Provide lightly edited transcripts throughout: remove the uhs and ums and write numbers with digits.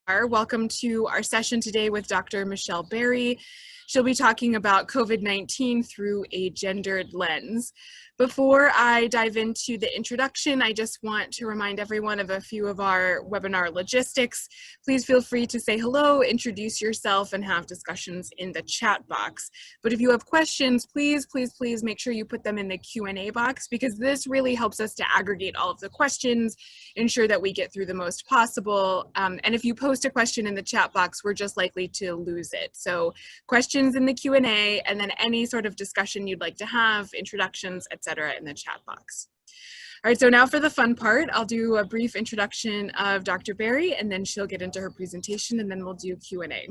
Welcome to our session today with Dr. Michele Barry. She'll be talking about COVID-19 through a gendered lens. Before I dive into the introduction, I just want to remind everyone of a few of our webinar logistics. Please feel free to say hello, introduce yourself, and have discussions in the chat box. But if you have questions, please make sure you put them in the Q&A box, because this really helps us to aggregate all of the questions, ensure that we get through the most possible. And if you post a question in the chat box, we're just likely to lose it. So questions in the Q&A, and then any sort of discussion you'd like to have, introductions, etc. in the chat box. All right, so now for the fun part, I'll do a brief introduction of Dr. Barry, and then she'll get into her presentation, and then we'll do Q&A.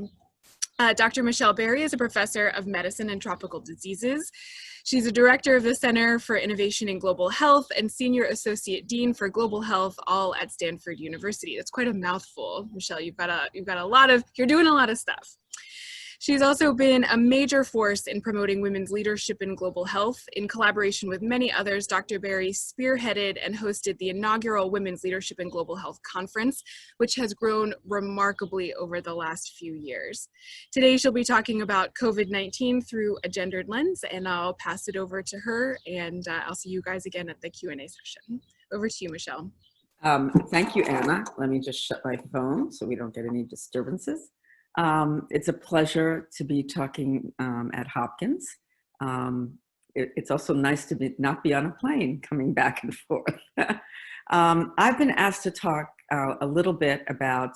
Dr. Michele Barry is a professor of medicine and tropical diseases. She's a director of the Center for Innovation in Global Health and senior associate dean for global health, all at Stanford University. That's quite a mouthful, Michele. You're doing a lot of stuff. She's also been a major force in promoting women's leadership in global health. In collaboration with many others, Dr. Barry spearheaded and hosted the inaugural Women's Leadership in Global Health Conference, which has grown remarkably over the last few years. Today, she'll be talking about COVID-19 through a gendered lens, and I'll pass it over to her, and I'll see you guys again at the Q&A session. Over to you, Michele. Thank you, Anna. Let me just shut my phone so we don't get any disturbances. It's a pleasure to be talking at Hopkins. It's also nice to not be on a plane coming back and forth. I've been asked to talk a little bit about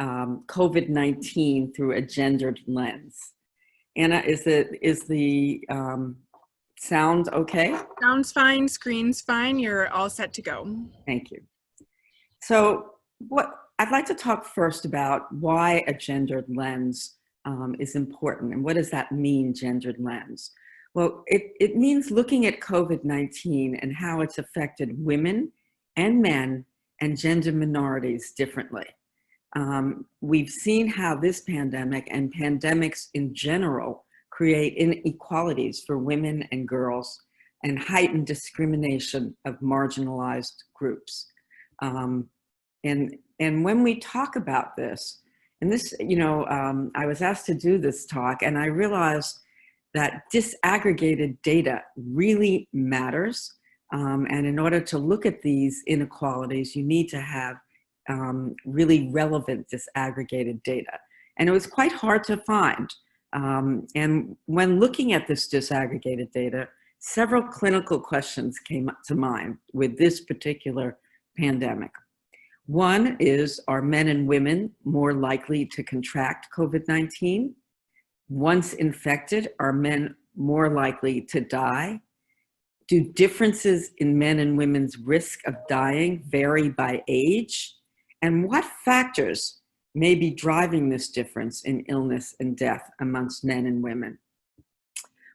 COVID-19 through a gendered lens. Anna, is the sound okay? Sounds fine, screen's fine, you're all set to go. Thank you. So I'd like to talk first about why a gendered lens is important, and what does that mean, gendered lens? Well, it means looking at COVID-19 and how it's affected women and men and gender minorities differently. We've seen how this pandemic and pandemics in general create inequalities for women and girls and heighten discrimination of marginalized groups. And when we talk about this, and this, I was asked to do this talk, and I realized that disaggregated data really matters. And in order to look at these inequalities, you need to have really relevant disaggregated data. And it was quite hard to find. And when looking at this disaggregated data, several clinical questions came up to mind with this particular pandemic. One is, are men and women more likely to contract COVID-19? Once infected, are men more likely to die? Do differences in men and women's risk of dying vary by age? And what factors may be driving this difference in illness and death amongst men and women?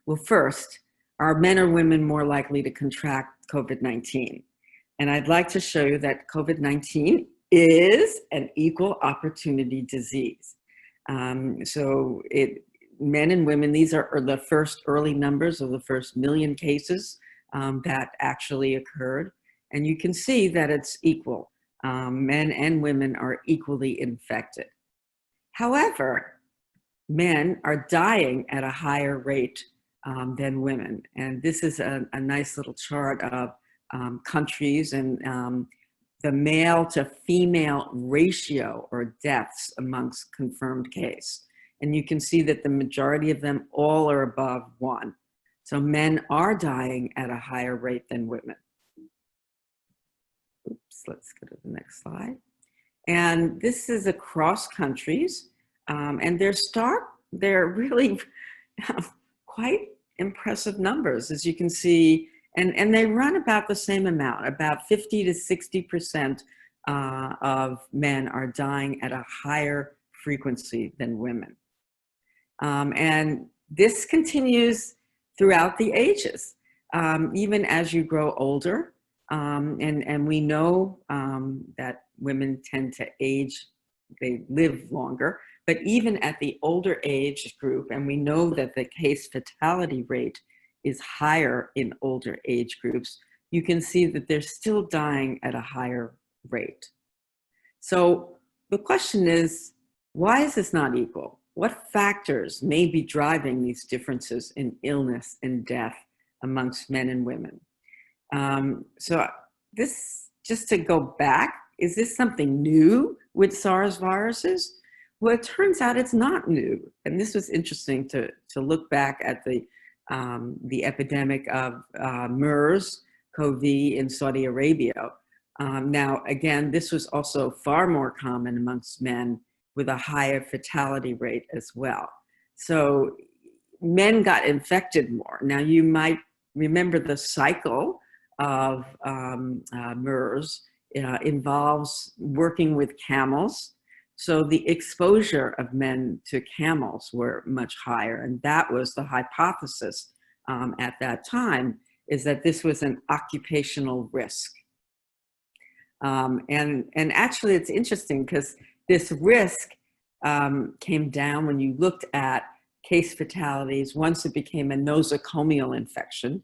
Well, first, are men or women more likely to contract COVID-19? And I'd like to show you that COVID-19 is an equal opportunity disease. Men and women, these are the first early numbers of the first 1 million cases that actually occurred. And you can see that it's equal. Men and women are equally infected. However, men are dying at a higher rate than women. And this is a nice little chart of countries and the male to female ratio or deaths amongst confirmed case. And you can see that the majority of them all are above 1. So men are dying at a higher rate than women. Oops, let's go to the next slide. And this is across countries, and they're really quite impressive numbers, as you can see. And they run about the same amount, about 50 to 60% of men are dying at a higher frequency than women. And this continues throughout the ages, even as you grow older. And we know that women tend to age, they live longer, but even at the older age group, and we know that the case fatality rate is higher in older age groups, you can see that they're still dying at a higher rate. So the question is, Why is this not equal? What factors may be driving these differences in illness and death amongst men and women? So this, just to go back, is this something new with SARS viruses? Well, it turns out it's not new. And this was interesting to look back at the epidemic of MERS, CoV in Saudi Arabia. Now, again, this was also far more common amongst men with a higher fatality rate as well. So men got infected more. Now, you might remember the cycle of MERS involves working with camels. So the exposure of men to camels were much higher. And that was the hypothesis at that time, is that this was an occupational risk. And actually it's interesting because this risk came down when you looked at case fatalities. Once it became a nosocomial infection,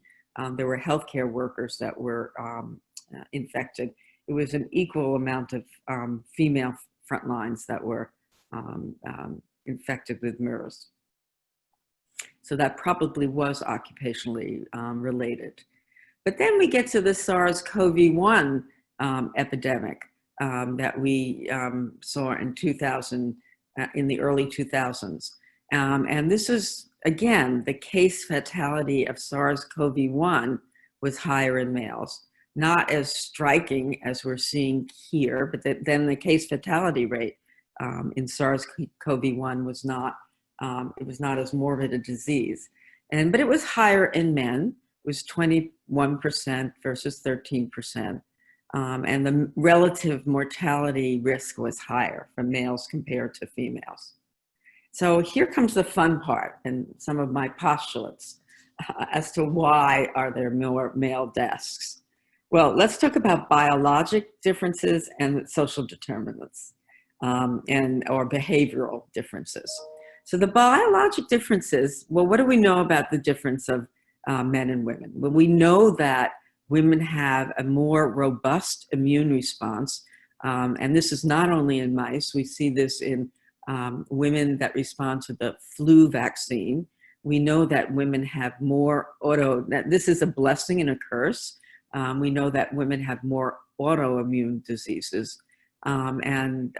there were healthcare workers that were infected. It was an equal amount of female frontlines that were infected with MERS. So that probably was occupationally related. But then we get to the SARS-CoV-1 epidemic that we saw in 2000, in the early 2000s. And this is, again, the case fatality of SARS-CoV-1 was higher in males. Not as striking as we're seeing here, but then the case fatality rate in SARS-CoV-1 was not, it was not as morbid a disease. But it was higher in men. It was 21% versus 13%. And the relative mortality risk was higher for males compared to females. So here comes the fun part and some of my postulates as to why are there more male deaths. Well, let's talk about biologic differences and social determinants or behavioral differences. So the biologic differences, well, what do we know about the difference of men and women? Well, we know that women have a more robust immune response. And this is not only in mice, we see this in women that respond to the flu vaccine. We know that women have more this is a blessing and a curse. We know that women have more autoimmune diseases. And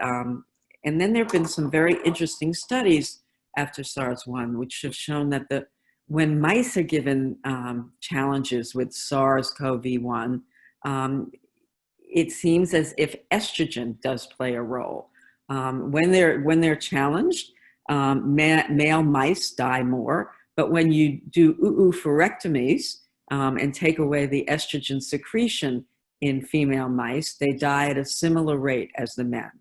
then there have been some very interesting studies after SARS-1, which have shown that when mice are given challenges with SARS-CoV-1, it seems as if estrogen does play a role. When they're challenged, male mice die more, but when you do oophorectomies and take away the estrogen secretion in female mice, they die at a similar rate as the men.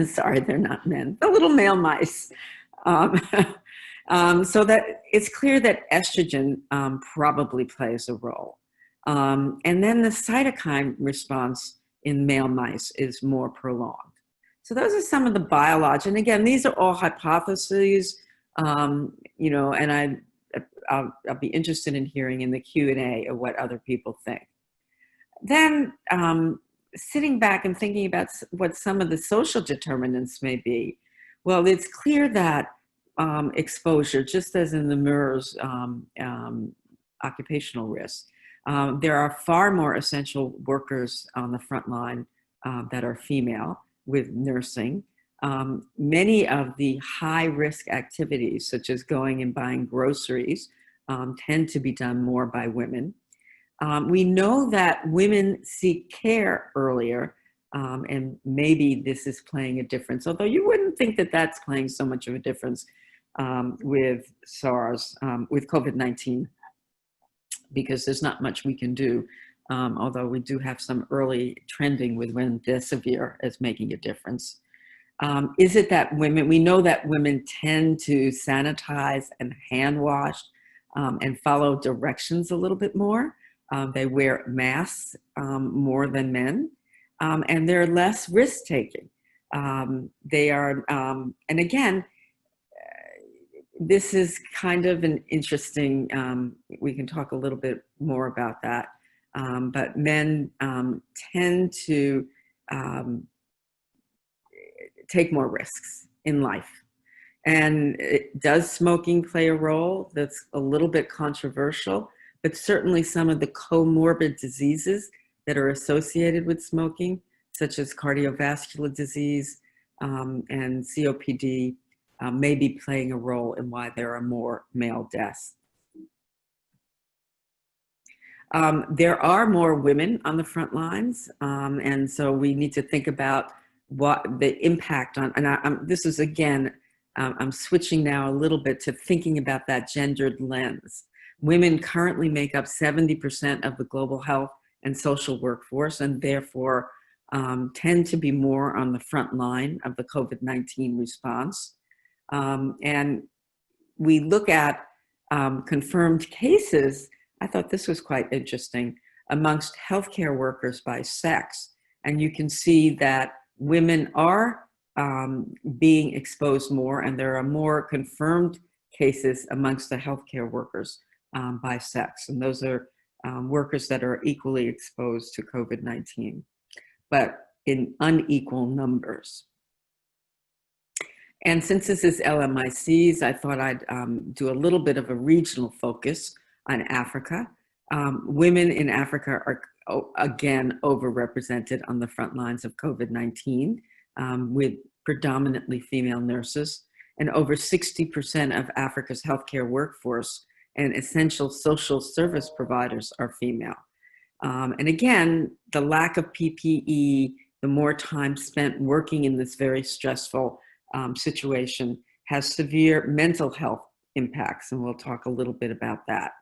Sorry, they're not men, the little male mice. So that it's clear that estrogen probably plays a role. And then the cytokine response in male mice is more prolonged. So those are some of the biologic, and again, these are all hypotheses, you know, and I'll be interested in hearing in the Q&A of what other people think. Then sitting back and thinking about what some of the social determinants may be, well, it's clear that exposure, just as in the MERS occupational risk, there are far more essential workers on the front line that are female with nursing. Many of the high-risk activities, such as going and buying groceries, tend to be done more by women. We know that women seek care earlier, and maybe this is playing a difference, although you wouldn't think that that's playing so much of a difference with SARS, with COVID-19, because there's not much we can do, although we do have some early trending with remdesivir as making a difference. Is it that women, we know that women tend to sanitize and hand wash and follow directions a little bit more. They wear masks more than men, and they're less risk-taking. They are, and again, this is kind of an interesting, we can talk a little bit more about that, but men tend to take more risks. in life. And does smoking play a role? That's a little bit controversial, but certainly some of the comorbid diseases that are associated with smoking, such as cardiovascular disease and COPD, may be playing a role in why there are more male deaths. There are more women on the front lines, and so we need to think about what the impact on, and this is again, I'm switching now a little bit to thinking about that gendered lens. Women currently make up 70% of the global health and social workforce, and therefore tend to be more on the front line of the COVID-19 response. And we look at confirmed cases. I thought this was quite interesting, amongst healthcare workers by sex. And you can see that women are being exposed more, and there are more confirmed cases amongst the healthcare workers by sex. And those are workers that are equally exposed to COVID-19, but in unequal numbers. And since this is LMICs, I thought I'd do a little bit of a regional focus on Africa. Women in Africa are, again, overrepresented on the front lines of COVID-19, with predominantly female nurses. And over 60% of Africa's healthcare workforce and essential social service providers are female. And again, the lack of PPE, the more time spent working in this very stressful situation, has severe mental health impacts, and we'll talk a little bit about that.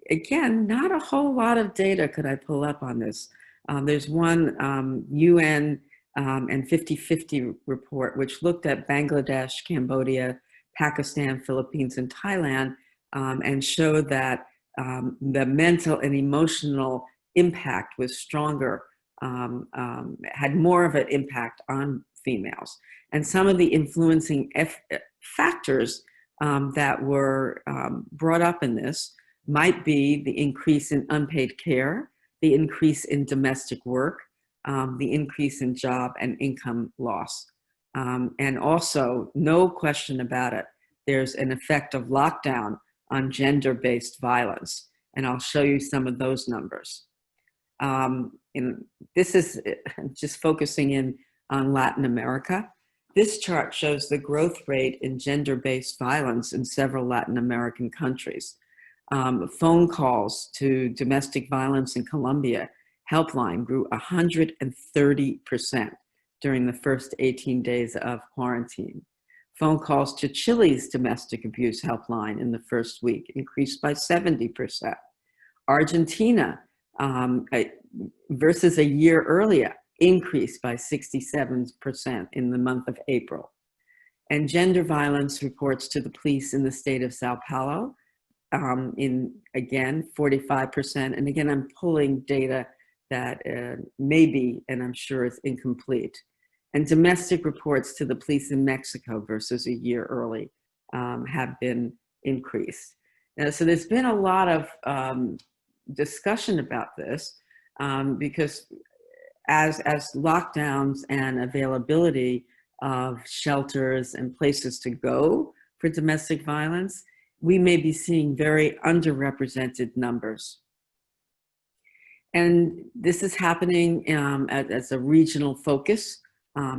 Again, not a whole lot of data could I pull up on this. There's one UN and 50/50 report, which looked at Bangladesh, Cambodia, Pakistan, Philippines, and Thailand, and showed that the mental and emotional impact was stronger, had more of an impact on females. And some of the influencing factors that were brought up in this might be the increase in unpaid care, the increase in domestic work, the increase in job and income loss. And also, no question about it, there's an effect of lockdown on gender-based violence. And I'll show you some of those numbers. And this is just focusing in on Latin America. This chart shows the growth rate in gender-based violence in several Latin American countries. Phone calls to domestic violence in Colombia, helpline grew 130% during the first 18 days of quarantine. Phone calls to Chile's domestic abuse helpline in the first week increased by 70%. Argentina, versus a year earlier, increased by 67% in the month of April. And gender violence reports to the police in the state of Sao Paulo, in, again, 45%. And again, I'm pulling data that may be, and I'm sure is incomplete. And domestic reports to the police in Mexico versus a year early have been increased. So there's been a lot of discussion about this because as lockdowns and availability of shelters and places to go for domestic violence, we may be seeing very underrepresented numbers. And this is happening as a regional focus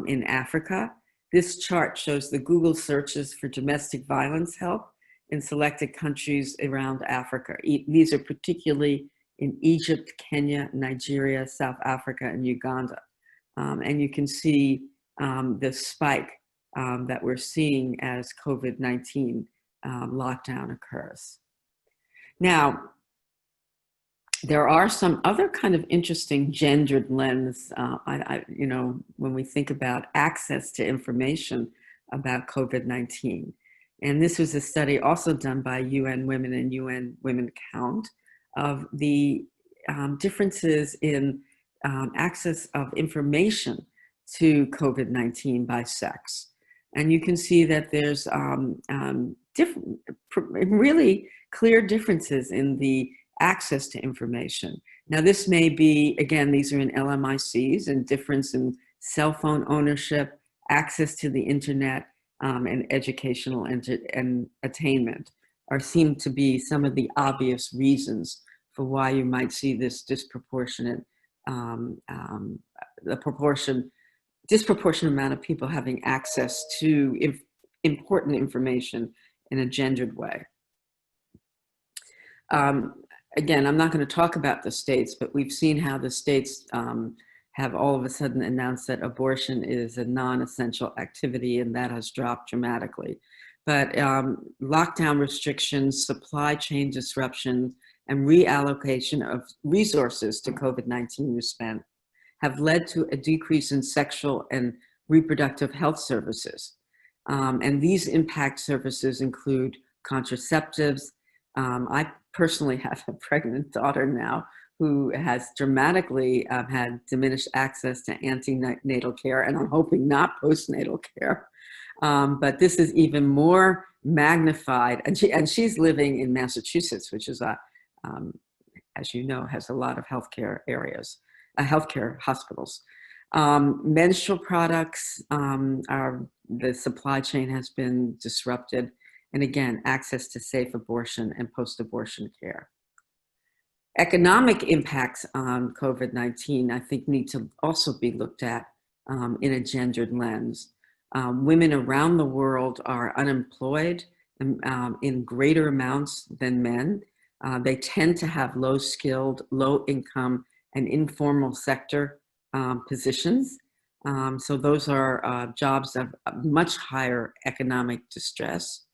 in Africa. This chart shows the Google searches for domestic violence help in selected countries around Africa. These are particularly in Egypt, Kenya, Nigeria, South Africa, and Uganda. And you can see the spike that we're seeing as COVID-19 lockdown occurs. Now, there are some other kind of interesting gendered lens, you know, when we think about access to information about COVID-19. And this was a study also done by UN Women and UN Women Count of the differences in access of information to COVID-19 by sex. And you can see that there's really clear differences in the access to information. Now, this may be, again, these are in LMICs, and difference in cell phone ownership, access to the internet, and educational and attainment are seem to be some of the obvious reasons for why you might see this disproportionate disproportionate amount of people having access to important information in a gendered way. Again, I'm not going to talk about the states, but we've seen how the states have all of a sudden announced that abortion is a non-essential activity, and that has dropped dramatically. But lockdown restrictions, supply chain disruptions, and reallocation of resources to COVID-19 spent have led to a decrease in sexual and reproductive health services. And these impact services include contraceptives. I personally have a pregnant daughter now who has dramatically had diminished access to antenatal care, and I'm hoping not postnatal care. But this is even more magnified, and she's living in Massachusetts, which is as you know, has a lot of healthcare areas, healthcare hospitals. Menstrual products, the supply chain has been disrupted, and again, access to safe abortion and post-abortion care. Economic impacts on COVID-19, I think, need to also be looked at in a gendered lens. Women around the world are unemployed in greater amounts than men. They tend to have low-skilled, low-income, and informal sector positions. So those are jobs of much higher economic distress.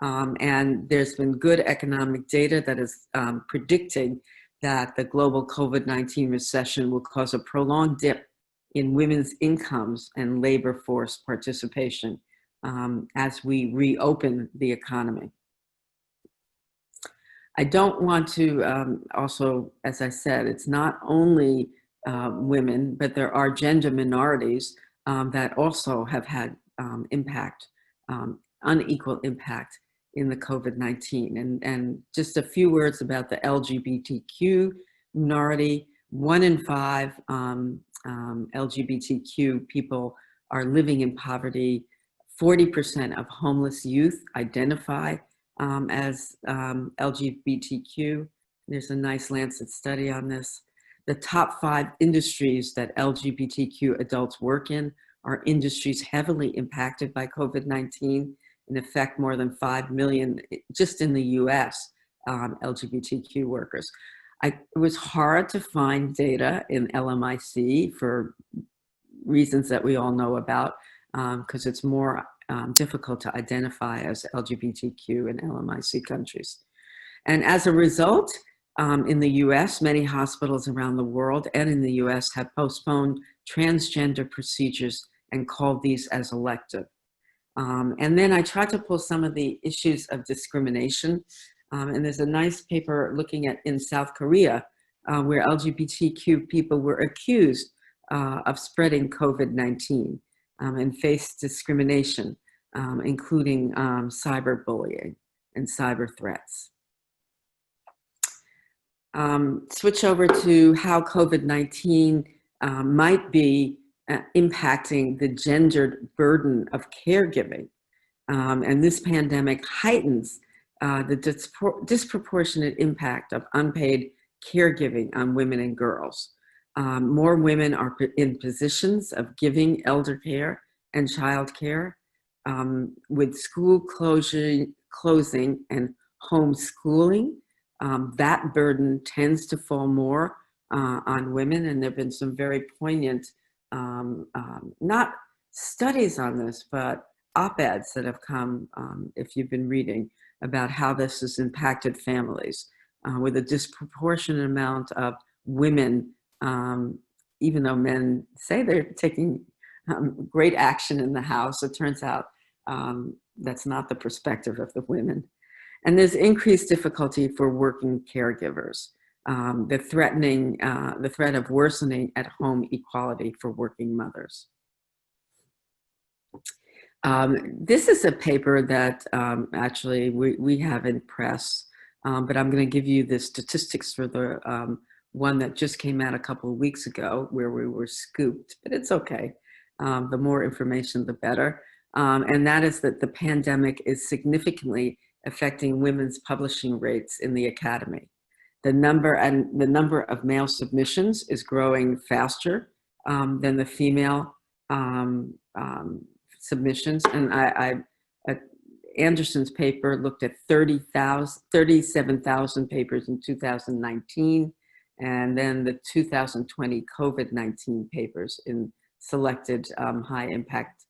And there's been good economic data that is predicting that the global COVID-19 recession will cause a prolonged dip in women's incomes and labor force participation as we reopen the economy. I don't want to also, as I said, it's not only women, but there are gender minorities that also have had impact, unequal impact in the COVID-19. And just a few words about the LGBTQ minority. 1 in 5 LGBTQ people are living in poverty. 40% of homeless youth identify as LGBTQ. There's a nice Lancet study on this. The top 5 industries that LGBTQ adults work in are industries heavily impacted by COVID-19. In effect, more than 5 million just in the US LGBTQ workers. It was hard to find data in LMIC for reasons that we all know about, because it's more difficult to identify as LGBTQ in LMIC countries. And as a result, in the US, many hospitals around the world and in the US have postponed transgender procedures and called these as elective. And then I tried to pull some of the issues of discrimination. And there's a nice paper looking at in South Korea, where LGBTQ people were accused of spreading COVID-19 and faced discrimination, including cyberbullying and cyber threats. Switch over to how COVID-19 might be impacting the gendered burden of caregiving. And this pandemic heightens the disproportionate impact of unpaid caregiving on women and girls. More women are in positions of giving elder care and child care. With school closing and homeschooling, that burden tends to fall more on women, and there have been some very poignant not studies on this, but op-eds that have come, if you've been reading, about how this has impacted families with a disproportionate amount of women, even though men say they're taking great action in the house, it turns out that's not the perspective of the women. And there's increased difficulty for working caregivers. The threat of worsening at-home equality for working mothers. This is a paper that actually we have in press, but I'm going to give you the statistics for the one that just came out a couple of weeks ago where we were scooped, but it's okay. the more information, the better. And that is that the pandemic is significantly affecting women's publishing rates in the academy. The number of male submissions is growing faster than the female submissions. And Anderson's paper looked at 37,000 papers in 2019, and then the 2020 COVID-19 papers in selected high impact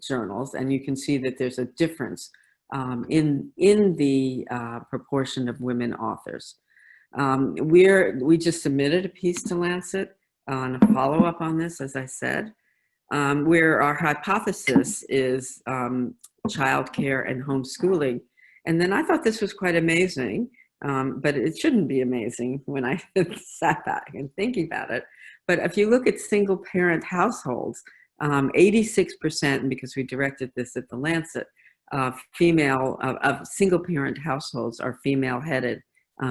journals. And you can see that there's a difference in the proportion of women authors. We just submitted a piece to Lancet on a follow-up on this, as I said, where our hypothesis is childcare and homeschooling. And then I thought this was quite amazing, but it shouldn't be amazing when I sat back and thinking about it. But if you look at single parent households, 86%, because we directed this at the Lancet, of single parent households are female headed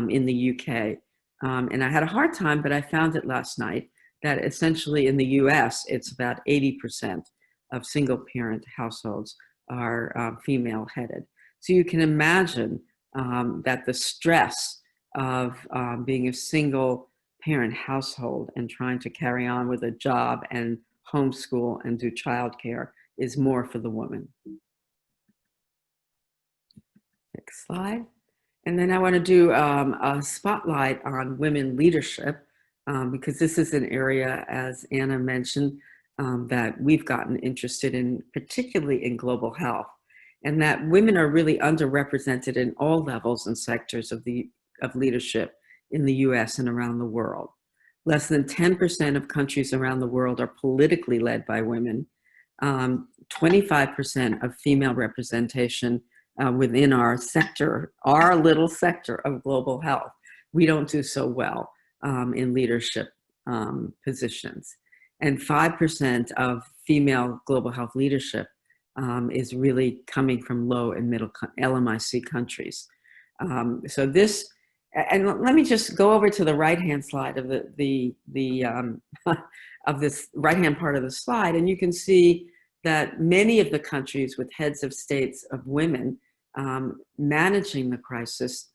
in the UK. And I had a hard time, but I found it last night that essentially in the US, it's about 80% of single parent households are female headed. So you can imagine that the stress of being a single parent household and trying to carry on with a job and homeschool and do childcare is more for the woman. Next slide. And then I want to do a spotlight on women leadership, because this is an area, as Anna mentioned, that we've gotten interested in, particularly in global health, and that women are really underrepresented in all levels and sectors of leadership in the US and around the world. Less than 10% of countries around the world are politically led by women. 25% of female representation within our sector, our little sector of global health. We don't do so well in leadership positions. And 5% of female global health leadership is really coming from low and middle LMIC countries. So this, and let me just go over to the right-hand slide of of this right-hand part of the slide, and you can see that many of the countries with heads of states of women managing the crisis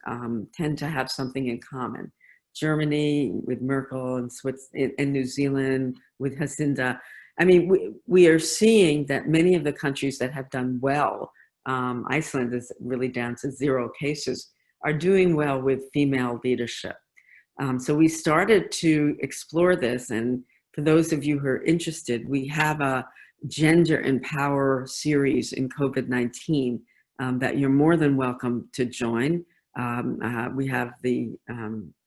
tend to have something in common. Germany with Merkel, and and New Zealand with Jacinda. I mean, we are seeing that many of the countries that have done well, Iceland is really down to 0 cases, are doing well with female leadership. So we started to explore this, and for those of you who are interested, we have a Gender Empower series in COVID-19 that you're more than welcome to join. We have the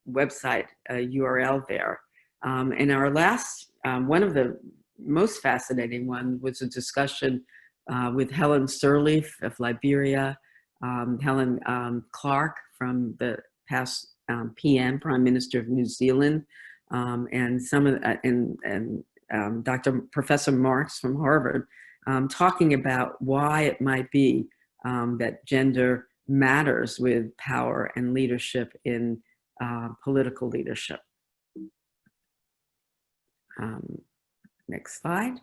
website URL there. And our last, one of the most fascinating one was a discussion with Helen Sirleaf of Liberia, Helen Clark from the past PM, Prime Minister of New Zealand, and Professor Marks from Harvard, talking about why it might be that gender matters with power and leadership in political leadership. Next slide.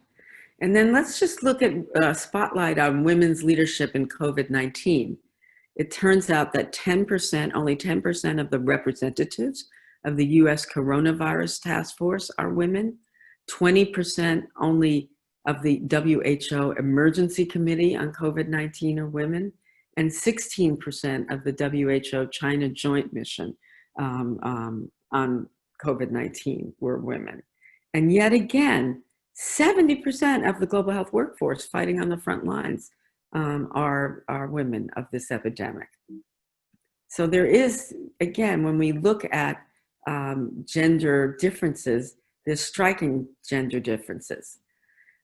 And then let's just look at a spotlight on women's leadership in COVID-19. It turns out that 10%, only 10% of the representatives of the US Coronavirus Task Force are women, 20% only of the WHO Emergency Committee on COVID-19 are women, and 16% of the WHO China Joint Mission on COVID-19 were women. And yet again, 70% of the global health workforce fighting on the front lines are women of this epidemic. So there is, again, when we look at gender differences, there's striking gender differences.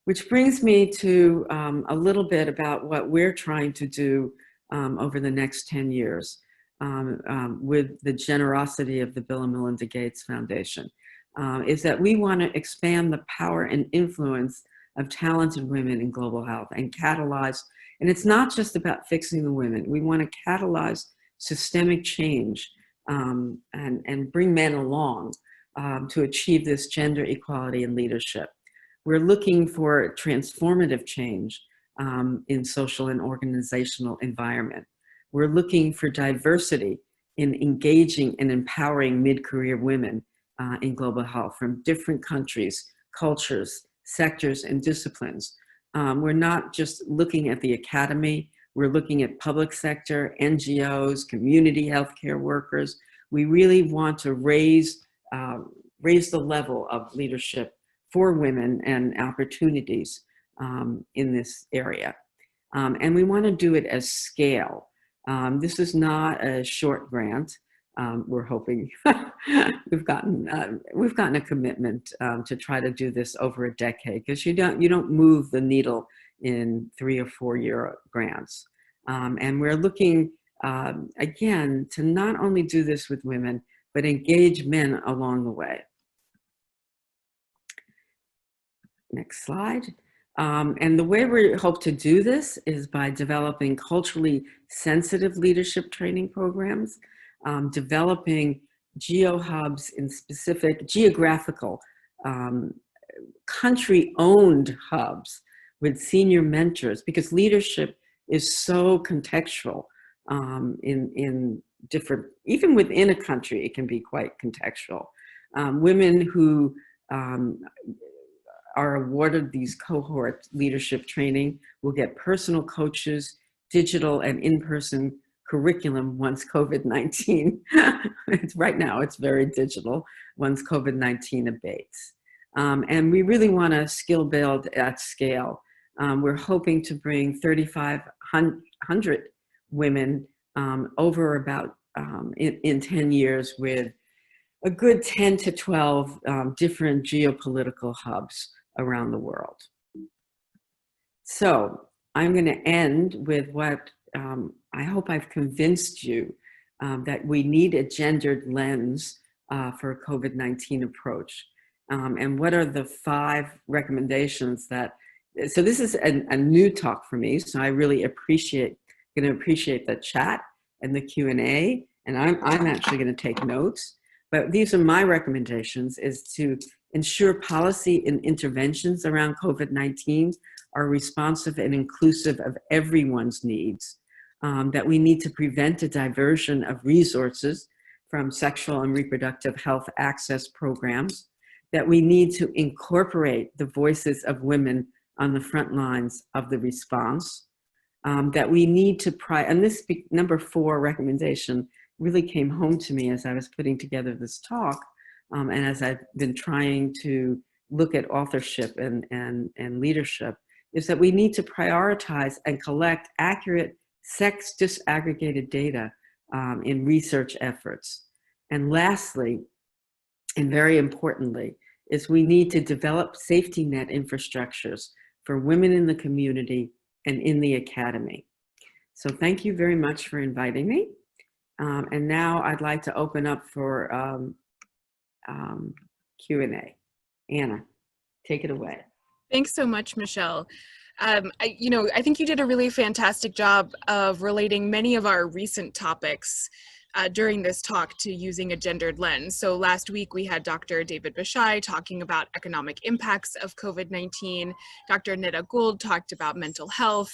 Which brings me to a little bit about what we're trying to do over the next 10 years with the generosity of the Bill and Melinda Gates Foundation, is that we want to expand the power and influence of talented women in global health and catalyze, and it's not just about fixing the women, we want to catalyze systemic change and bring men along to achieve this gender equality in leadership. We're looking for transformative change in social and organizational environment. We're looking for diversity in engaging and empowering mid-career women in global health from different countries, cultures, sectors, and disciplines. We're not just looking at the academy, we're looking at public sector, NGOs, community healthcare workers. We really want to raise the level of leadership for women and opportunities in this area. And we want to do it as scale. This is not a short grant. We're hoping we've gotten a commitment to try to do this over a decade, because you don't move the needle in 3 or 4 year grants. And we're looking again to not only do this with women, but engage men along the way. Next slide. And the way we hope to do this is by developing culturally sensitive leadership training programs, developing geo-hubs in specific geographical country-owned hubs with senior mentors, because leadership is so contextual in different, even within a country, it can be quite contextual. Women who are awarded these cohort leadership training will get personal coaches, digital and in-person curriculum once COVID-19, right now it's very digital, once COVID-19 abates. And we really want to skill build at scale. We're hoping to bring 3,500 women over about in 10 years with a good 10 to 12 different geopolitical hubs around the world. So I'm going to end with what I hope I've convinced you that we need a gendered lens for a COVID-19 approach. And what are the 5 recommendations that, so this is a new talk for me, so I really appreciate the chat and the Q&A, and I'm actually going to take notes. But these are my recommendations, is to ensure policy and interventions around COVID-19 are responsive and inclusive of everyone's needs, that we need to prevent a diversion of resources from sexual and reproductive health access programs, that we need to incorporate the voices of women on the front lines of the response, that we need to, and this number 4 recommendation really came home to me as I was putting together this talk, and as I've been trying to look at authorship and leadership, is that we need to prioritize and collect accurate sex disaggregated data in research efforts. And lastly, and very importantly, is we need to develop safety net infrastructures for women in the community and in the academy. So thank you very much for inviting me. And now I'd like to open up for Q&A. Anna, take it away. Thanks so much, Michele. I think you did a really fantastic job of relating many of our recent topics during this talk to using a gendered lens. So last week we had Dr. David Bashai talking about economic impacts of COVID-19. Dr. Nida Gould talked about mental health.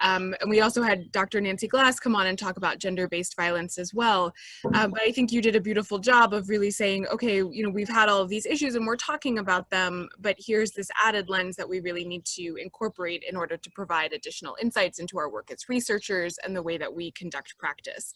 And we also had Dr. Nancy Glass come on and talk about gender-based violence as well. But I think you did a beautiful job of really saying, okay, we've had all of these issues and we're talking about them, but here's this added lens that we really need to incorporate in order to provide additional insights into our work as researchers and the way that we conduct practice.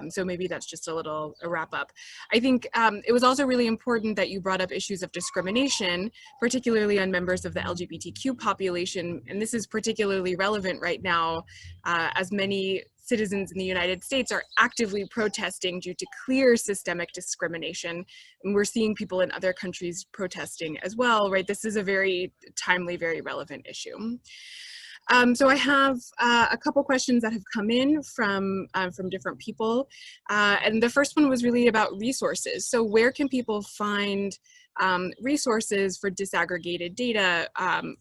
So maybe that's just a wrap up. I think it was also really important that you brought up issues of discrimination, particularly on members of the LGBTQ population. And this is particularly relevant right now, as many citizens in the United States are actively protesting due to clear systemic discrimination. And we're seeing people in other countries protesting as well, right? This is a very timely, very relevant issue. So I have a couple questions that have come in from different people. And the first one was really about resources. So where can people find resources for disaggregated data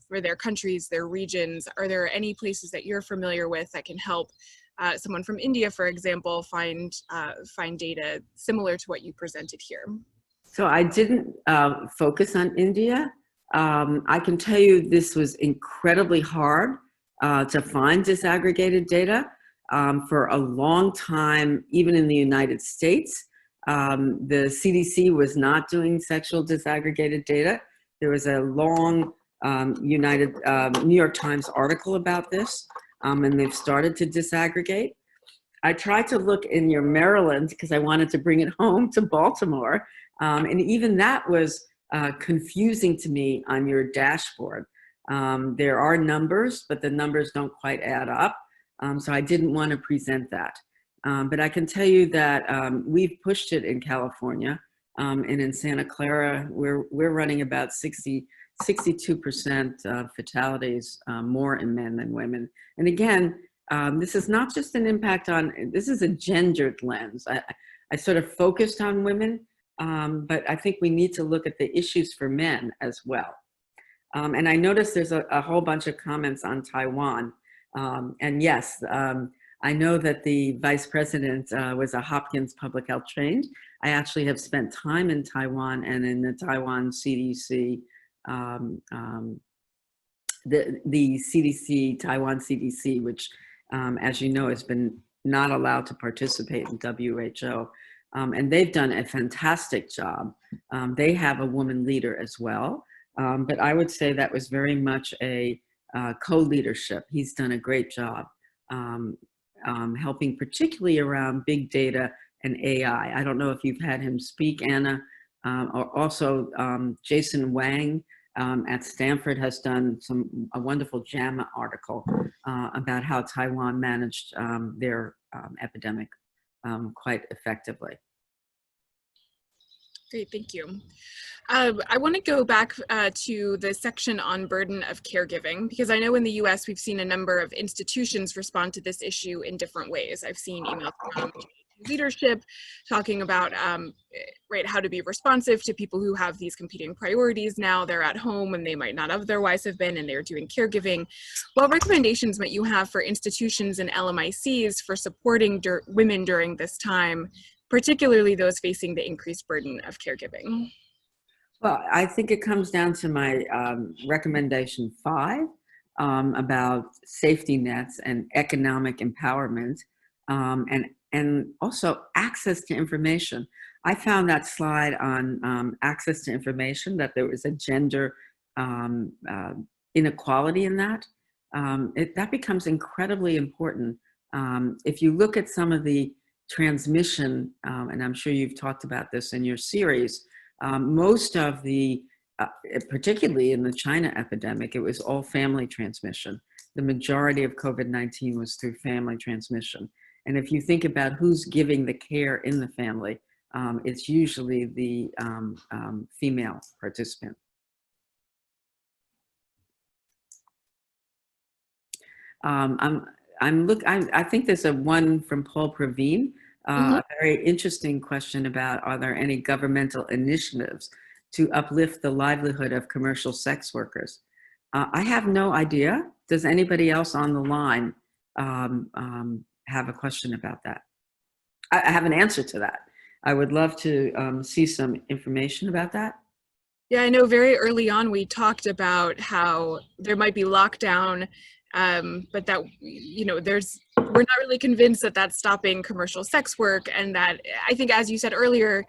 for their countries, their regions? Are there any places that you're familiar with that can help someone from India, for example, find data similar to what you presented here? So I didn't focus on India. I can tell you this was incredibly hard to find disaggregated data. For a long time, even in the United States, the CDC was not doing sexual disaggregated data. There was a long New York Times article about this, and they've started to disaggregate. I tried to look in your Maryland because I wanted to bring it home to Baltimore, and even that was confusing to me on your dashboard. There are numbers, but the numbers don't quite add up, so I didn't want to present that. But I can tell you that we've pushed it in California, and in Santa Clara, we're running about 62% fatalities more in men than women. And again, this is not just an impact on, this is a gendered lens. I sort of focused on women, but I think we need to look at the issues for men as well. And I noticed there's a whole bunch of comments on Taiwan. And yes, I know that the vice president was a Hopkins public health trained. I actually have spent time in Taiwan and in the Taiwan CDC, the CDC, Taiwan CDC, which, as you know, has been not allowed to participate in WHO. And they've done a fantastic job. They have a woman leader as well. But I would say that was very much a co-leadership. He's done a great job helping particularly around big data and AI. I don't know if you've had him speak, Anna, or also Jason Wang at Stanford has done a wonderful JAMA article about how Taiwan managed their epidemic quite effectively. Great, thank you. I want to go back to the section on burden of caregiving, because I know in the US we've seen a number of institutions respond to this issue in different ways. I've seen emails from leadership talking about how to be responsive to people who have these competing priorities. Now they're at home and they might not otherwise have been, and they're doing caregiving. What recommendations might you have for institutions and LMICs for supporting women during this time, particularly those facing the increased burden of caregiving? Well, I think it comes down to my recommendation 5 about safety nets and economic empowerment, and also access to information. I found that slide on access to information, that there was a gender inequality in that. That becomes incredibly important. If you look at some of the transmission, and I'm sure you've talked about this in your series, most of the, particularly in the China epidemic, it was all family transmission. The majority of COVID-19 was through family transmission. And if you think about who's giving the care in the family, it's usually the female participant. I think there's one from Paul Praveen, a very interesting question about, are there any governmental initiatives to uplift the livelihood of commercial sex workers? I have no idea. Does anybody else on the line have a question about that? I have an answer to that. I would love to see some information about that. Yeah, I know very early on we talked about how there might be lockdown, but that, we're not really convinced that that's stopping commercial sex work. And that, I think, as you said earlier,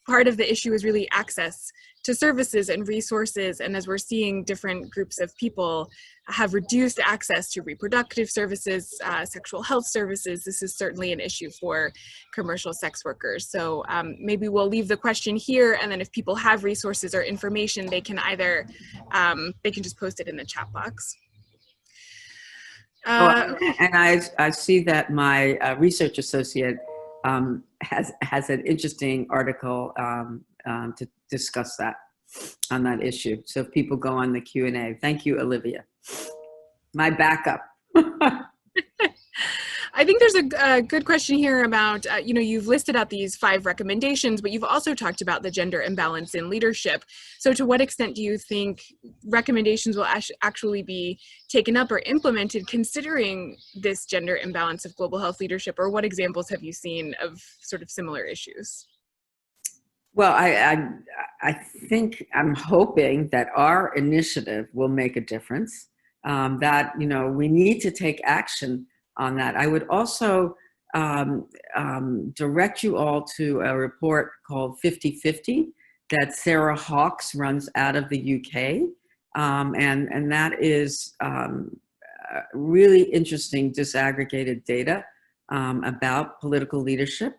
part of the issue is really access to services and resources. And as we're seeing different groups of people have reduced access to reproductive services, sexual health services, this is certainly an issue for commercial sex workers. So maybe we'll leave the question here, and then if people have resources or information, they can either, they can just post it in the chat box. Okay. And I see that my research associate has an interesting article to discuss that on that issue. So if people go on the Q&A, thank you, Olivia. My backup. I think there's a good question here about, you've listed out these 5 recommendations, but you've also talked about the gender imbalance in leadership. So to what extent do you think recommendations will actually be taken up or implemented considering this gender imbalance of global health leadership, or what examples have you seen of sort of similar issues? Well, I think I'm hoping that our initiative will make a difference. That we need to take action on that. I would also direct you all to a report called 50/50 that Sarah Hawkes runs out of the UK, and that is really interesting disaggregated data about political leadership.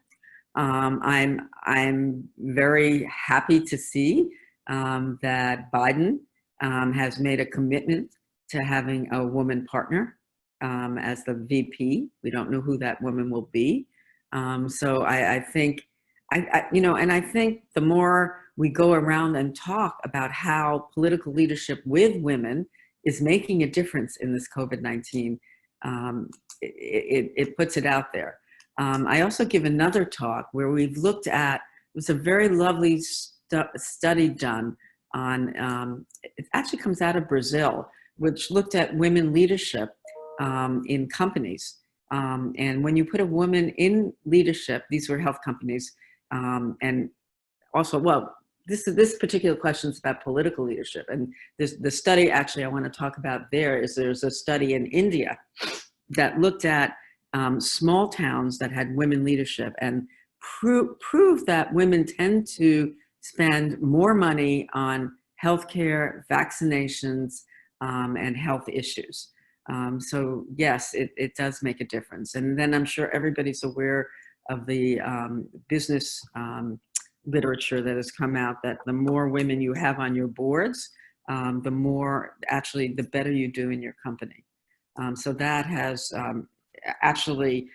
I'm very happy to see that Biden has made a commitment to having a woman partner as the VP. We don't know who that woman will be. So I think, and I think the more we go around and talk about how political leadership with women is making a difference in this COVID-19, it puts it out there. I also give another talk where we've looked at, it was a very lovely study done on, it actually comes out of Brazil, which looked at women leadership in companies. And when you put a woman in leadership, these were health companies, and also, well, this particular question is about political leadership. And the study actually I want to talk about there's a study in India that looked at small towns that had women leadership and proved that women tend to spend more money on healthcare, vaccinations, and health issues. So yes, it does make a difference. And then I'm sure everybody's aware of the business literature that has come out that the more women you have on your boards, the better you do in your company. So that has actually,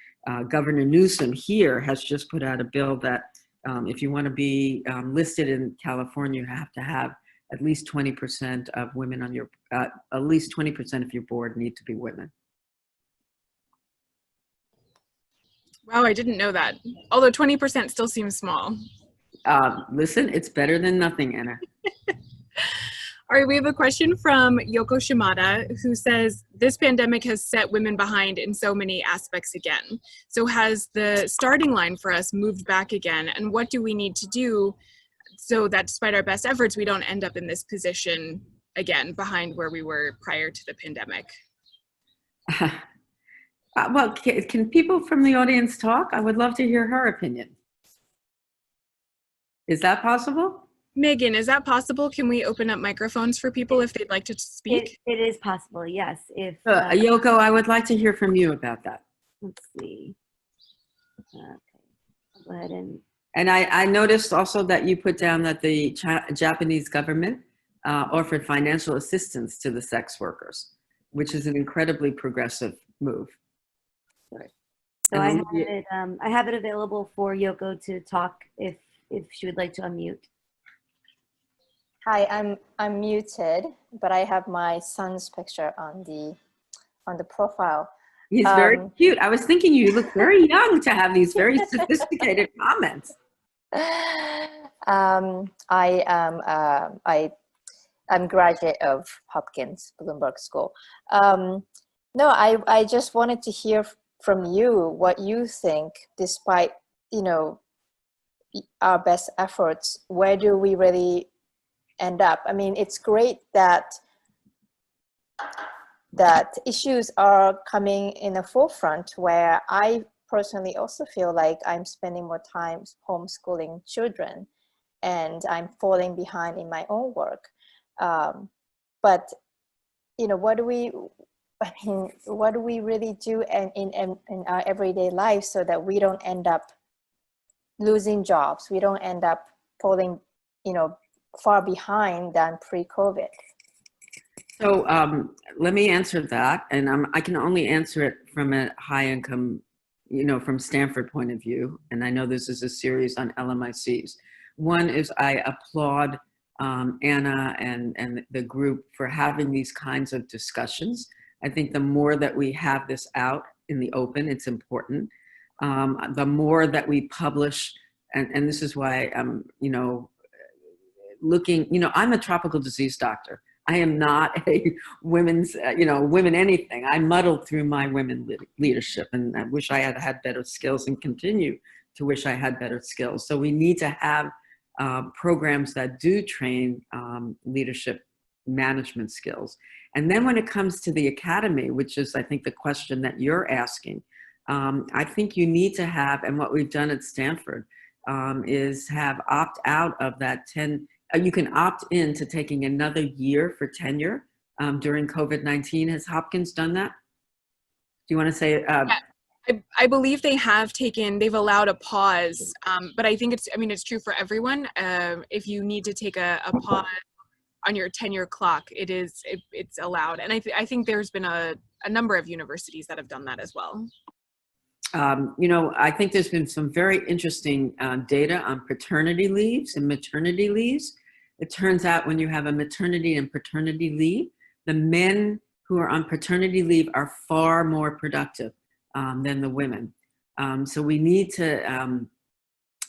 Governor Newsom here has just put out a bill that if you want to be listed in California, you have to have at least 20% of women on your, at least 20% of your board need to be women. Wow, I didn't know that. Although 20% still seems small. Listen, it's better than nothing, Anna. All right, we have a question from Yoko Shimada, who says, this pandemic has set women behind in so many aspects again. So has the starting line for us moved back again? And what do we need to do so that despite our best efforts, we don't end up in this position again, behind where we were prior to the pandemic? Well, can people from the audience talk? I would love to hear her opinion. Is that possible? Megan, is that possible? Can we open up microphones for people if they'd like to speak? It is possible, yes. If Yoko, I would like to hear from you about that. let's see. Okay, I'll go ahead and. And I noticed also that you put down that the Japanese government offered financial assistance to the sex workers, which is an incredibly progressive move. Right. So I have it available for Yoko to talk if she would like to unmute. Hi, I'm muted, but I have my son's picture on the profile. He's very cute. I was thinking you look very young to have these very sophisticated comments. I'm graduate of Hopkins Bloomberg School. No, I just wanted to hear from you what you think, despite our best efforts, where do we really end up? I mean, it's great that issues are coming in the forefront, where I personally also feel like I'm spending more time homeschooling children and I'm falling behind in my own work. But what do we really do in our everyday life so that we don't end up losing jobs, we don't end up falling far behind than pre-COVID? So let me answer that, and I can only answer it from a high income, from Stanford point of view, and I know this is a series on LMICs. One is I applaud Anna and the group for having these kinds of discussions. I think the more that we have this out in the open, it's important. The more that we publish, and this is why I'm, looking, I'm a tropical disease doctor. I am not a women's, women anything. I muddled through my women leadership, and I wish I had better skills and continue to wish I had better skills. So we need to have programs that do train leadership management skills. And then when it comes to the academy, which is, I think, the question that you're asking, I think you need to have, and what we've done at Stanford is have opt out of that 10, you can opt in to taking another year for tenure during COVID-19. Has Hopkins done that? Do you want to say? I believe they've allowed a pause, but I think it's true for everyone. If you need to take a pause on your tenure clock, it's allowed. And I think there's been a number of universities that have done that as well. I think there's been some very interesting data on paternity leaves and maternity leaves. It turns out when you have a maternity and paternity leave, the men who are on paternity leave are far more productive than the women. So we need to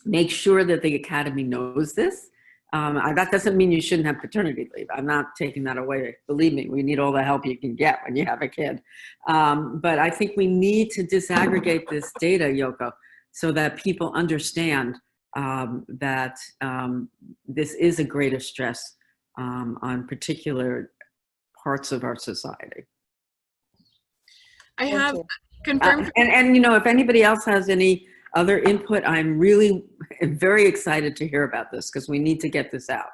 make sure that the academy knows this. That doesn't mean you shouldn't have paternity leave. I'm not taking that away. Believe me, we need all the help you can get when you have a kid. But I think we need to disaggregate this data, Yoko, so that people understand that this is a greater stress on particular parts of our society. I have confirmed. And if anybody else has any other input, I'm really very excited to hear about this because we need to get this out.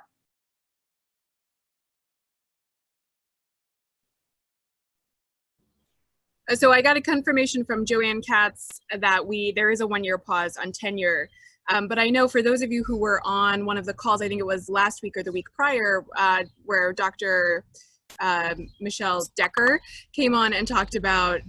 So I got a confirmation from Joanne Katz that there is a 1-year pause on tenure. But I know for those of you who were on one of the calls, I think it was last week or the week prior, where Dr. Michelle Decker came on and talked about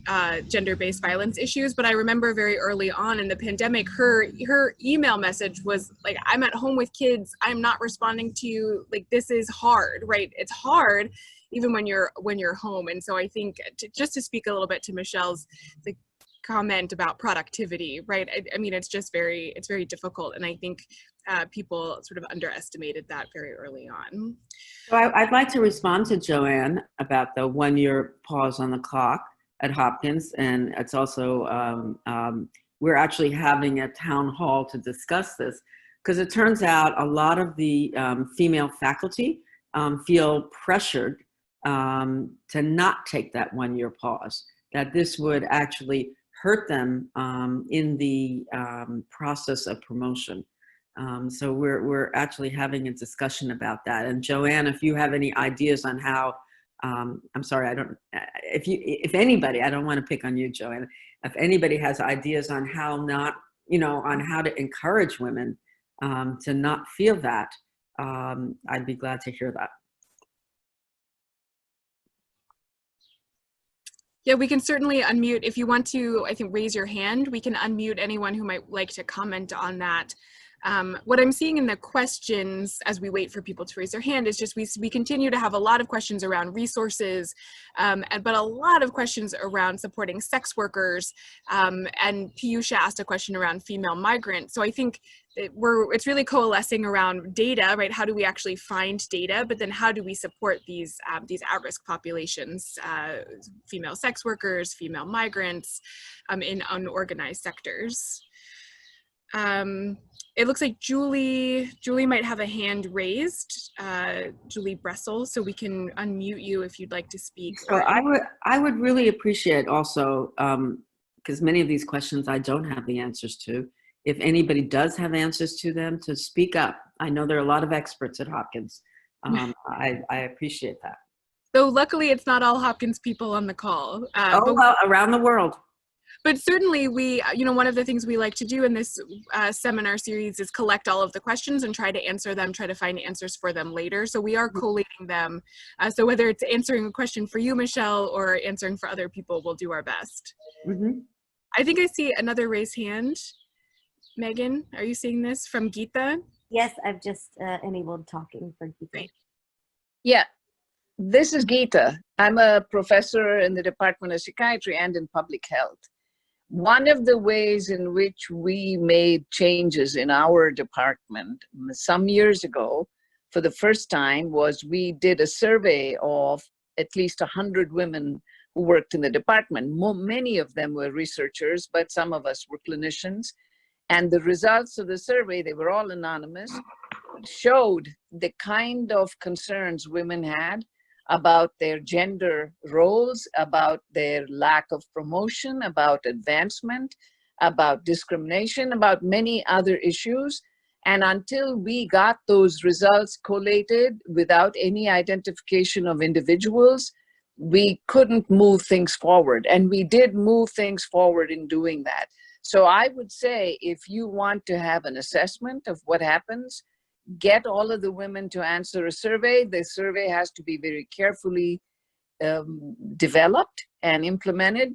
gender-based violence issues. But I remember very early on in the pandemic, her email message was like, I'm at home with kids, I'm not responding to you, like, this is hard, right? It's hard even when you're home. And so I think just to speak a little bit to Michelle's comment about productivity, right? I mean, it's very difficult. And I think people sort of underestimated that very early on. So I'd like to respond to Joanne about the 1-year pause on the clock at Hopkins. And it's also, we're actually having a town hall to discuss this because it turns out a lot of the female faculty feel pressured to not take that 1-year pause, that this would actually hurt them in the process of promotion. So we're actually having a discussion about that. And Joanne, if you have any ideas on how, I'm sorry, if anybody, I don't want to pick on you, Joanne, if anybody has ideas on how on how to encourage women to not feel that, I'd be glad to hear that. Yeah, we can certainly unmute. If you want to, I think, raise your hand, we can unmute anyone who might like to comment on that. What I'm seeing in the questions as we wait for people to raise their hand is just we continue to have a lot of questions around resources, but a lot of questions around supporting sex workers. And Piyusha asked a question around female migrants. So I think it's really coalescing around data, right? How do we actually find data? But then how do we support these at-risk populations, female sex workers, female migrants, in unorganized sectors? It looks like Julie might have a hand raised, Julie Bressel, so we can unmute you if you'd like to speak. So I would really appreciate also, because many of these questions I don't have the answers to, if anybody does have answers to them, to speak up. I know there are a lot of experts at Hopkins. I appreciate that. So luckily it's not all Hopkins people on the call. Well, around the world. But certainly one of the things we like to do in this seminar series is collect all of the questions and try to answer them, try to find answers for them later. So we are collating them. So whether it's answering a question for you, Michelle, or answering for other people, we'll do our best. Mm-hmm. I think I see another raised hand. Megan, are you seeing this from Geeta? Yes, I've just enabled talking for Geeta. Great. Yeah, this is Geeta. I'm a professor in the Department of Psychiatry and in Public Health. One of the ways in which we made changes in our department some years ago, for the first time, was we did a survey of at least 100 women who worked in the department. Many of them were researchers, but some of us were clinicians. And the results of the survey, they were all anonymous, showed the kind of concerns women had about their gender roles, about their lack of promotion, about advancement, about discrimination, about many other issues. And until we got those results collated without any identification of individuals, we couldn't move things forward. And we did move things forward in doing that. So I would say, if you want to have an assessment of what happens, get all of the women to answer a survey. The survey has to be very carefully developed and implemented.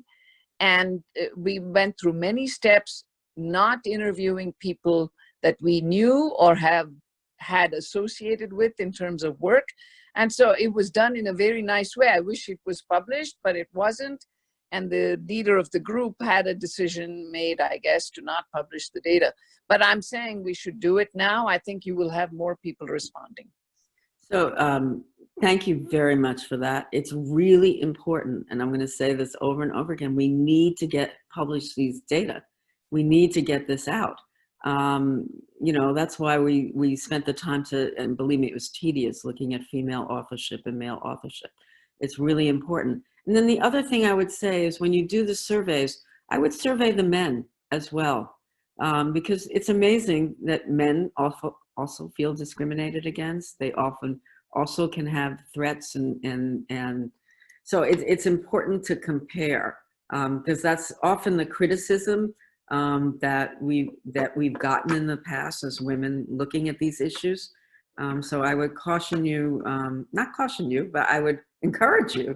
And we went through many steps, not interviewing people that we knew or have had associated with in terms of work. And so it was done in a very nice way. I wish it was published, but it wasn't. And the leader of the group had a decision made, I guess, to not publish the data. But I'm saying we should do it now. I think you will have more people responding. So thank you very much for that. It's really important, and I'm going to say this over and over again, we need to publish these data. We need to get this out. You know, that's why we spent the time and believe me, it was tedious looking at female authorship and male authorship. It's really important. And then the other thing I would say is when you do the surveys, I would survey the men as well, because it's amazing that men also feel discriminated against. They often also can have threats, and so it's important to compare, because that's often the criticism that we've gotten in the past as women looking at these issues. So I would caution you, not caution you, but I would encourage you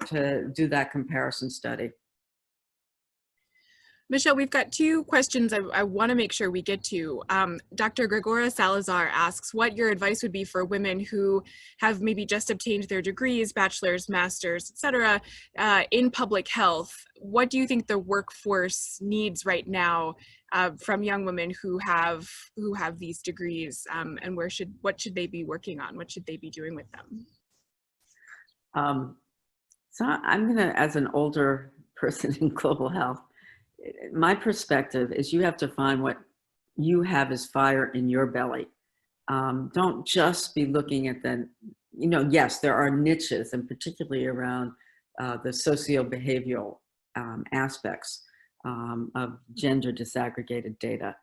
to do that comparison study. Michele, we've got two questions I want to make sure we get to. Dr. Gregora Salazar asks what your advice would be for women who have maybe just obtained their degrees, bachelor's, master's, et cetera, in public health. What do you think the workforce needs right now from young women who have these degrees, and what should they be working on? What should they be doing with them? So I'm going to, as an older person in global health, my perspective is you have to find what you have as fire in your belly. Don't just be looking at yes, there are niches, and particularly around the socio-behavioral aspects of gender disaggregated data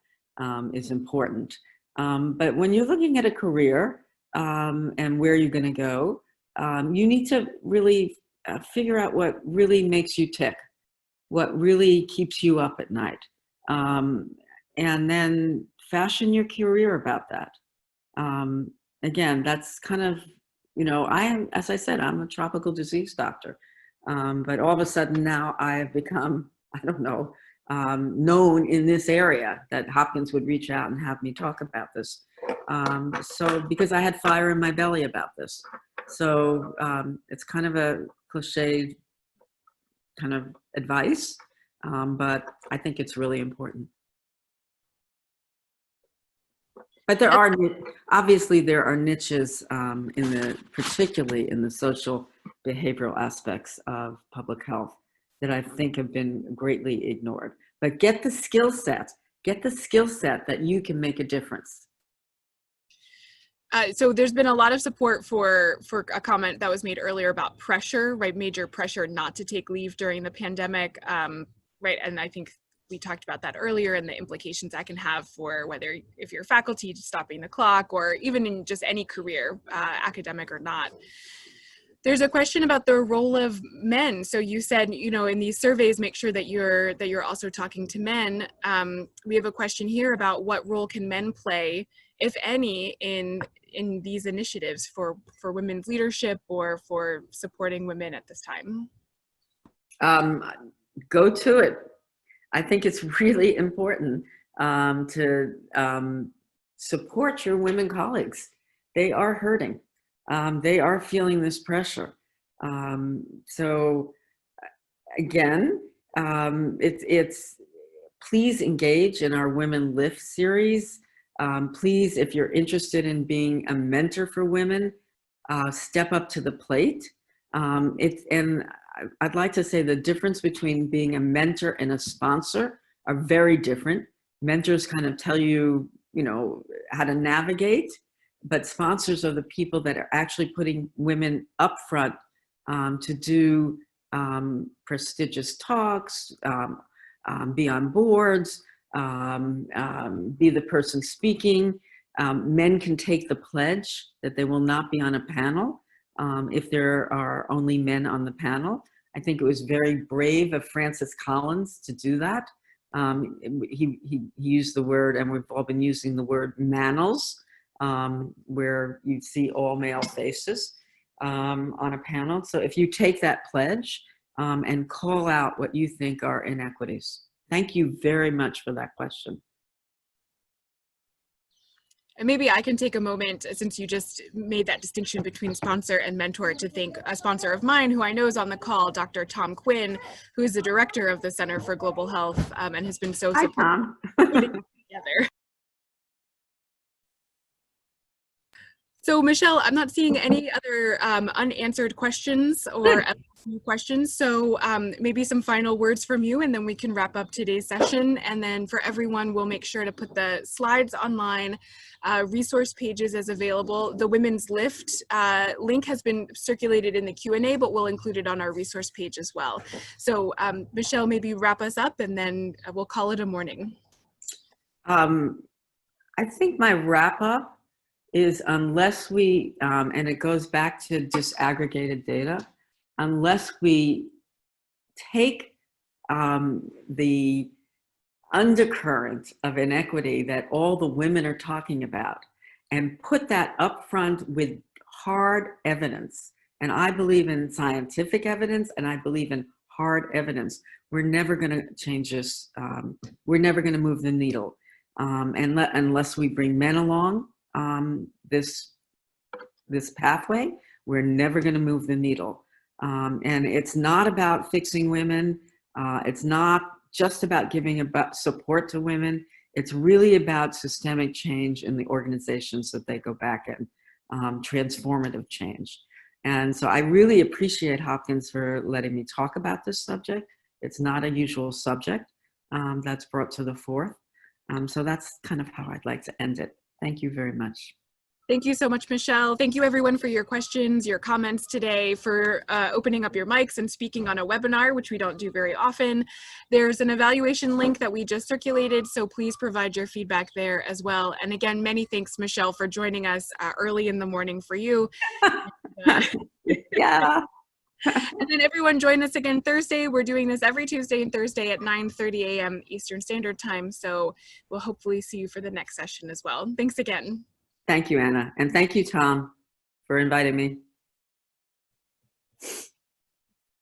is important. But when you're looking at a career and where you're going to go, you need to really figure out what really makes you tick, what really keeps you up at night, and then fashion your career about that. Again, that's kind of, as I said, I'm a tropical disease doctor, but all of a sudden now I have become, I don't know, known in this area, that Hopkins would reach out and have me talk about this. So because I had fire in my belly about this. So it's kind of a cliched kind of advice, but I think it's really important. But there are, obviously there are niches particularly in the social behavioral aspects of public health that I think have been greatly ignored. But get the skill set that you can make a difference. So there's been a lot of support for a comment that was made earlier about pressure, right? Major pressure not to take leave during the pandemic, right? And I think we talked about that earlier and the implications that can have for whether if you're faculty stopping the clock, or even in just any career, academic or not. There's a question about the role of men. So you said, in these surveys, make sure that you're also talking to men. We have a question here about what role can men play, if any, in these initiatives for women's leadership or for supporting women at this time? Go to it. I think it's really important to support your women colleagues. They are hurting. They are feeling this pressure. So again, it's please engage in our Women Lift series. Please, if you're interested in being a mentor for women, step up to the plate. And I'd like to say the difference between being a mentor and a sponsor are very different. Mentors kind of tell you you know, how to navigate, but sponsors are the people that are actually putting women up front to do prestigious talks, be on boards, be the person speaking. Men can take the pledge that they will not be on a panel if there are only men on the panel. I think it was very brave of Francis Collins to do that. He used the word, and we've all been using the word manels, where you see all male faces on a panel. So if you take that pledge and call out what you think are inequities. Thank you very much for that question. And maybe I can take a moment, since you just made that distinction between sponsor and mentor, to thank a sponsor of mine who I know is on the call, Dr. Tom Quinn, who is the director of the Center for Global Health and has been so supportive. Hi, Tom. Putting it together. So Michele, I'm not seeing any other unanswered questions or questions. So maybe some final words from you, and then we can wrap up today's session. And then for everyone, we'll make sure to put the slides online, resource pages as available. The Women's Lift link has been circulated in the Q&A, but we'll include it on our resource page as well. So Michele, maybe wrap us up, and then we'll call it a morning. I think my wrap up is, unless we, and it goes back to disaggregated data, unless we take the undercurrent of inequity that all the women are talking about and put that up front with hard evidence, and I believe in scientific evidence and I believe in hard evidence, we're never going to change this. We're never going to move the needle unless we bring men along this pathway. We're never going to move the needle. And it's not about fixing women. It's not just about giving support to women. It's really about systemic change in the organizations that they go back in, transformative change. And so I really appreciate Hopkins for letting me talk about this subject. It's not a usual subject that's brought to the fore. So that's kind of how I'd like to end it. Thank you very much. Thank you so much, Michele. Thank you everyone for your questions, your comments today, for opening up your mics and speaking on a webinar, which we don't do very often. There's an evaluation link that we just circulated, so please provide your feedback there as well. And again, many thanks, Michele, for joining us early in the morning for you. Yeah. And then everyone join us again Thursday. We're doing this every Tuesday and Thursday at 9:30 a.m. Eastern Standard Time. So we'll hopefully see you for the next session as well. Thanks again. Thank you, Anna. And thank you, Tom, for inviting me.